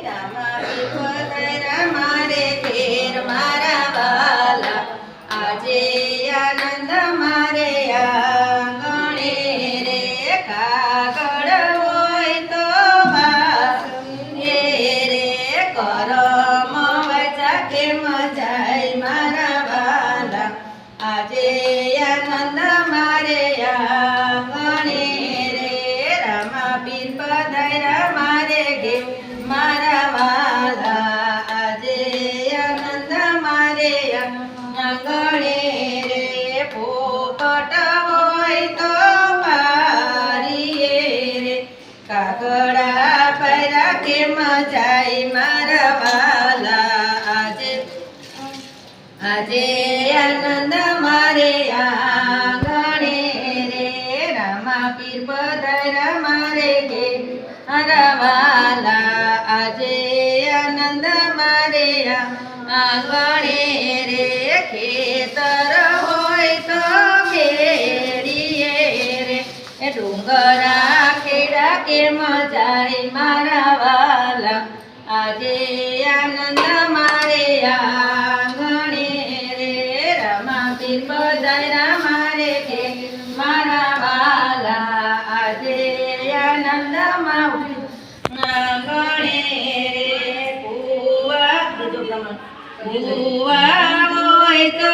રામાપીર પધાર્યા મારે ઘેર મારા વાલા આજે આનંદ મારે આંગણે રે કાગળ હોય તો વાગે રે કરમ વચા કેમ જાય મારા વાલા આજે આનંદ મારે આંગણે રે રામાપીર પધાર્યા મારે ઘેર મારા વાલા આજે આનંદ મારે આંગણે રે પોપટ હોય તો મારીએ રે કાગડા પૈરા કેમ જાય મારા વાલા આજે આનંદ મારે આંગણે રે રામાપીર પધાર્યા મારે ઘેર મારા વાલા આજે આનંદ મારે આંગણે રે ખેતર હોય તો ખેડીએ રે ડુંગરા ખેડા કેમ જાય મારા વાલા આજે આનંદ મારે આંગણે રે રામાપીર પધાર્યા મારે ઘેર મારા વાલા આજે આનંદ આંગણે રે કુવા હોય તો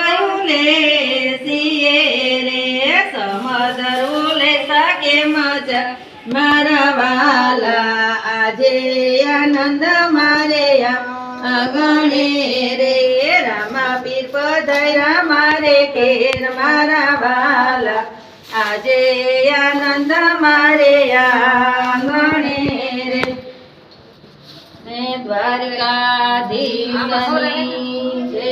લેસીએ રે સમદરું લેતા કેમ જાય મારા વાલા આજે આનંદ મારે આંગણે રે રામાપીર પધાર્યા મારે ઘેર મારા વાલા આજે આનંદ મારે આંગણે રે દ્વારકાધીશની જય.